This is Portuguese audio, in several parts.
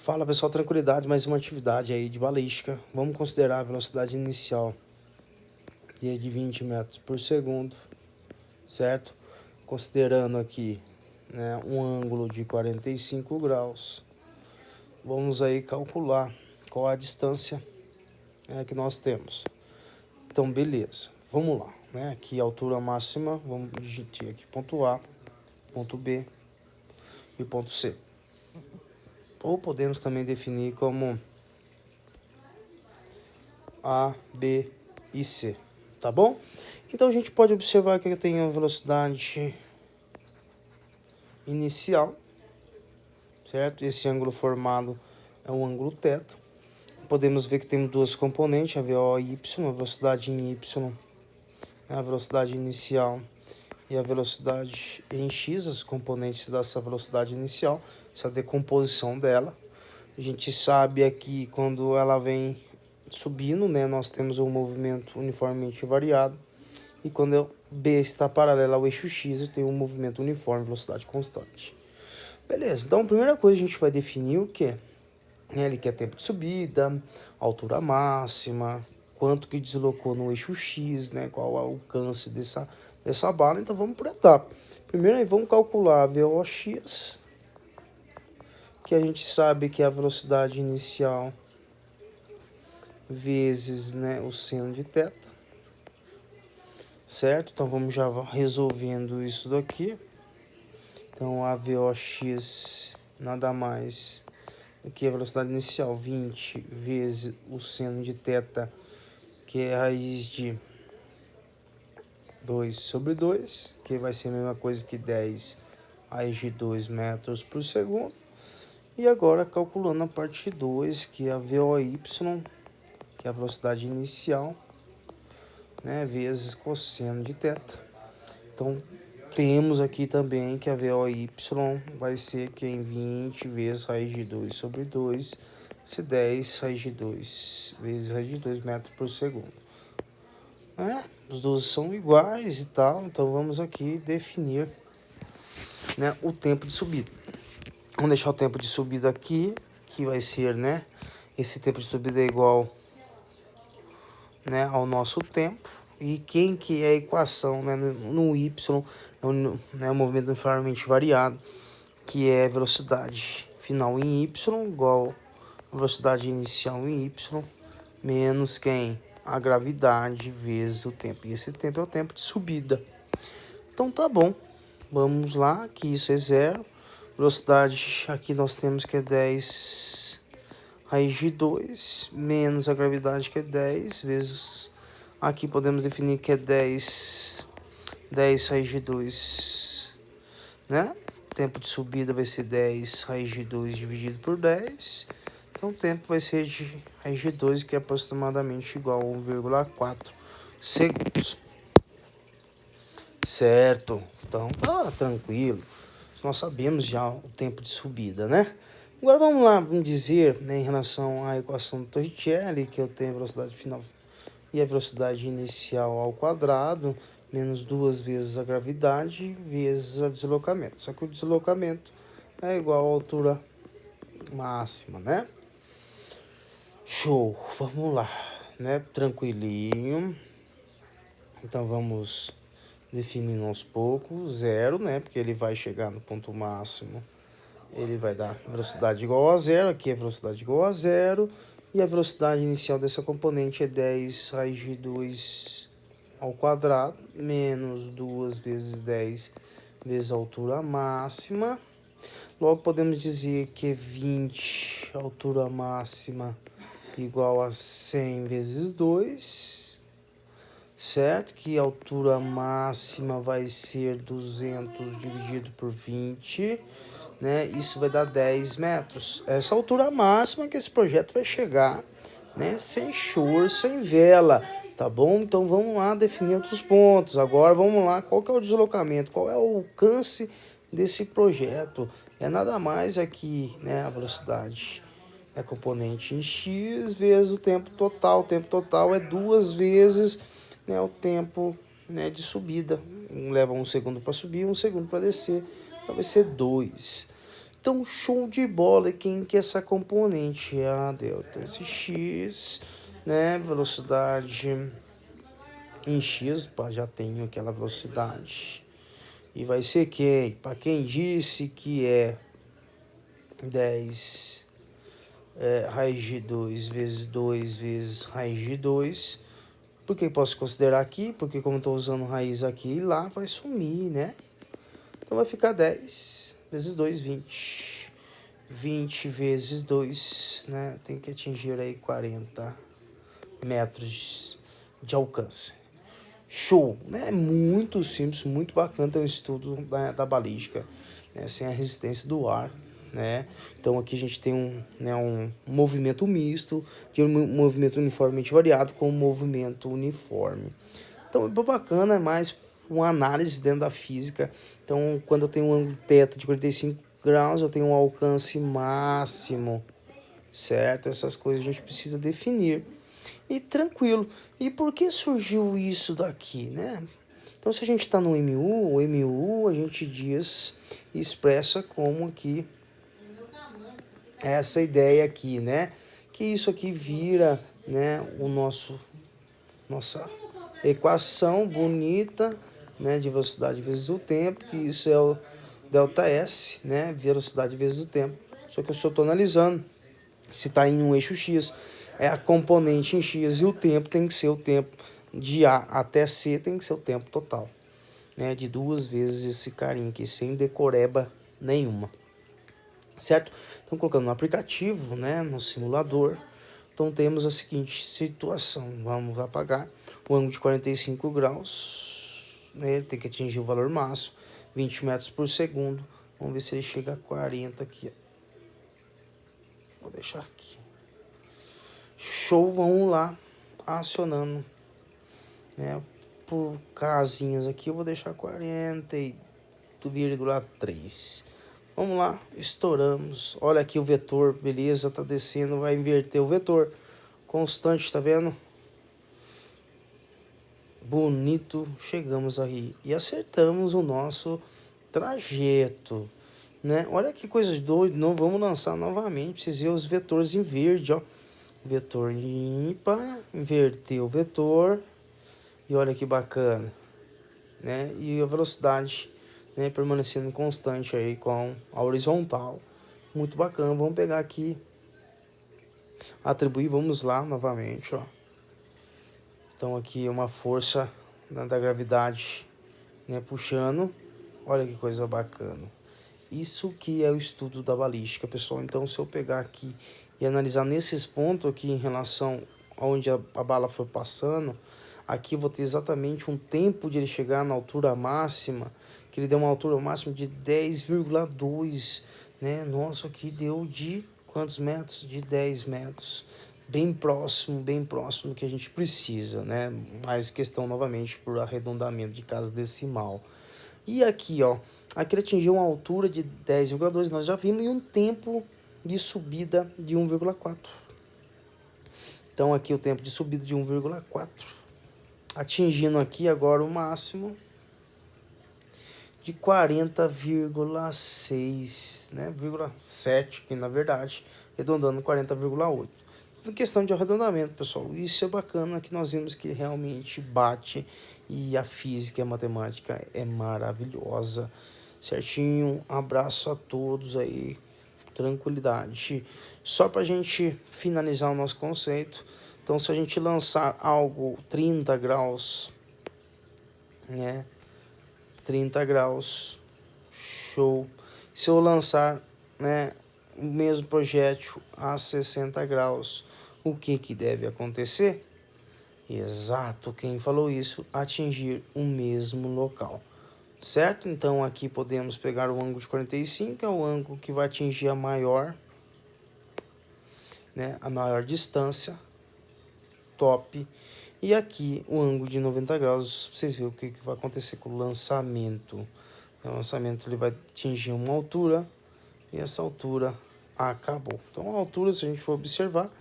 Fala pessoal, tranquilidade, mais uma atividade aí de balística. Vamos considerar a velocidade inicial que é de 20 metros por segundo, certo? Considerando aqui, né, um ângulo de 45 graus. Vamos aí calcular qual a distância, né, que nós temos. Então, beleza, vamos lá, né? Aqui a altura máxima, vamos digitar aqui ponto A, ponto B e ponto C. Ou podemos também definir como A, B e C, tá bom? Então a gente pode observar que eu tenho a velocidade inicial, certo? Esse ângulo formado é um ângulo θ. Podemos ver que temos duas componentes, a VO e Y, a velocidade em Y, a velocidade inicial e a velocidade em X, as componentes dessa velocidade inicial, essa decomposição dela. A gente sabe aqui quando ela vem subindo, né, nós temos um movimento uniformemente variado, e quando B está paralela ao eixo X, eu tenho um movimento uniforme, velocidade constante. Beleza, então a primeira coisa a gente vai definir o que? Ele quer tempo de subida, altura máxima, quanto que deslocou no eixo X, né, qual o alcance dessa bala. Então vamos por etapa. Primeiro aí vamos calcular a VOX, que a gente sabe que é a velocidade inicial vezes, né, o seno de θ, certo? Então vamos já resolvendo isso daqui. Então a VOX nada mais do que a velocidade inicial, 20 vezes o seno de θ, que é a raiz de 2 sobre 2, que vai ser a mesma coisa que 10 raiz de 2 metros por segundo. E agora calculando a parte 2, que é a VOY, que é a velocidade inicial, né, vezes cosseno de θ. Então, temos aqui também que a VOY vai ser que em 20 vezes raiz de 2 sobre 2, se 10 raiz de 2 vezes raiz de 2 metros por segundo. Os dois são iguais e tal, então vamos aqui definir, né, o tempo de subida. Vamos deixar o tempo de subida aqui, que vai ser, né, esse tempo de subida é igual, né, ao nosso tempo. E quem que é a equação, né, no Y, é um movimento uniformemente variado, que é velocidade final em Y igual a velocidade inicial em Y, menos quem? A gravidade vezes o tempo. E esse tempo é o tempo de subida. Então tá bom, vamos lá, que isso é zero. Velocidade aqui nós temos que é 10 raiz de 2, menos a gravidade que é 10, vezes... Aqui podemos definir que é 10 raiz de 2, né? Tempo de subida vai ser 10 raiz de 2 dividido por 10. Então o tempo vai ser de raiz de 2, que é aproximadamente igual a 1,4 segundos. Certo? Então tá tranquilo. Nós sabemos já o tempo de subida, né? Agora vamos lá, vamos dizer, né, em relação à equação do Torricelli, que eu tenho a velocidade final e a velocidade inicial ao quadrado, menos 2 vezes a gravidade, vezes o deslocamento. Só que o deslocamento é igual à altura máxima, né? Show, vamos lá, né? Tranquilinho. Então vamos definindo aos poucos, zero, né? Porque ele vai chegar no ponto máximo. Ele vai dar velocidade igual a zero, aqui é velocidade igual a zero. E a velocidade inicial dessa componente é 10 raiz de 2 ao quadrado, menos 2 vezes 10 vezes a altura máxima. Logo podemos dizer que é 20 altura máxima igual a 100 vezes 2, certo? Que a altura máxima vai ser 200 dividido por 20, né? Isso vai dar 10 metros. Essa altura máxima que esse projeto vai chegar, né? Sem choro, sem vela, tá bom? Então vamos lá definir outros pontos. Agora vamos lá, qual que é o deslocamento? Qual é o alcance desse projeto? É nada mais aqui, né? A velocidade é componente em x vezes o tempo total. O tempo total é 2 vezes, né, o tempo, né, de subida. Leva 1 segundo para subir, 1 segundo para descer. Então vai ser 2. Então, show de bola. E quem que é essa componente? É a delta SX, né? Velocidade em X, pá, já tenho aquela velocidade. E vai ser quem? Para quem disse que é 10 raiz de 2 vezes 2 vezes raiz de 2. Por que posso considerar aqui? Porque como estou usando raiz aqui e lá, vai sumir, né? Então vai ficar 10 vezes 2, 20. 20 vezes 2, né? Tem que atingir aí 40 metros de alcance. Show, né? Muito simples, muito bacana ter um estudo da balística, né? Sem a resistência do ar, né? Então aqui a gente tem um movimento misto, de um movimento uniformemente variado com um movimento uniforme. Então é bacana, é mais uma análise dentro da física. Então quando eu tenho um ângulo θ de 45 graus, eu tenho um alcance máximo, certo? Essas coisas a gente precisa definir. E tranquilo. E por que surgiu isso daqui, né? Então, se a gente está no MU, o MU a gente diz e expressa como que essa ideia aqui, né? Que isso aqui vira, né, nossa equação bonita, né, de velocidade vezes o tempo, que isso é o ΔS, né, velocidade vezes o tempo. Só que eu só estou analisando se está em um eixo X, é a componente em X, e o tempo tem que ser o tempo de A até C, tem que ser o tempo total, né, de 2 vezes esse carinha aqui, sem decoreba nenhuma, certo? Então, colocando no aplicativo, né, no simulador, então temos a seguinte situação, vamos apagar o ângulo de 45 graus, né, tem que atingir o valor máximo, 20 metros por segundo, vamos ver se ele chega a 40 aqui, vou deixar aqui. Show, vamos lá, acionando, né, por casinhas aqui, eu vou deixar 40,3. Vamos lá, estouramos. Olha aqui o vetor, beleza, tá descendo, vai inverter o vetor. Constante, tá vendo? Bonito, chegamos aí e acertamos o nosso trajeto, né? Olha que coisa doida, não vamos lançar novamente, pra vocês verem os vetores em verde, ó. Vetor ímpar, inverter o vetor, e olha que bacana, né? E a velocidade, né, permanecendo constante aí com a horizontal, muito bacana. Vamos pegar aqui, atribuir, vamos lá novamente, ó. Então aqui uma força, né, da gravidade, né, puxando, olha que coisa bacana. Isso que é o estudo da balística, pessoal. Então se eu pegar aqui e analisar nesses pontos aqui em relação aonde a bala foi passando, aqui eu vou ter exatamente um tempo de ele chegar na altura máxima, que ele deu uma altura máxima de 10,2, né? Nossa, aqui deu de quantos metros? De 10 metros. Bem próximo do que a gente precisa, né? Mais questão novamente por arredondamento de casa decimal. E aqui, ó, aqui ele atingiu uma altura de 10,2, nós já vimos, e um tempo de subida de 1,4. Então aqui o tempo de subida de 1,4. Atingindo aqui agora o máximo de 40,6, né, 0,7, que na verdade, arredondando 40,8. Tudo questão de arredondamento, pessoal. Isso é bacana, que nós vimos que realmente bate, e a física e a matemática é maravilhosa. Certinho? Abraço a todos aí. Tranquilidade. Só para a gente finalizar o nosso conceito. Então, se a gente lançar algo 30 graus, né? 30 graus, show. Se eu lançar, né, o mesmo projétil a 60 graus, o que deve acontecer? Exato, quem falou isso, atingir o mesmo local, certo? Então aqui podemos pegar o ângulo de 45, que é o ângulo que vai atingir a maior, né, a maior distância, top. E aqui o ângulo de 90 graus, vocês verem o que vai acontecer com o lançamento. O lançamento ele vai atingir uma altura, e essa altura acabou. Então a altura, se a gente for observar,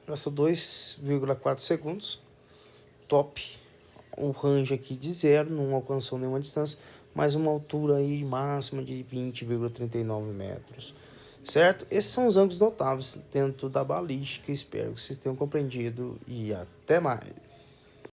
gastou 2,4 segundos, top. O range aqui de 0, não alcançou nenhuma distância, mais uma altura aí máxima de 20,39 metros. Certo? Esses são os ângulos notáveis dentro da balística. Espero que vocês tenham compreendido e até mais.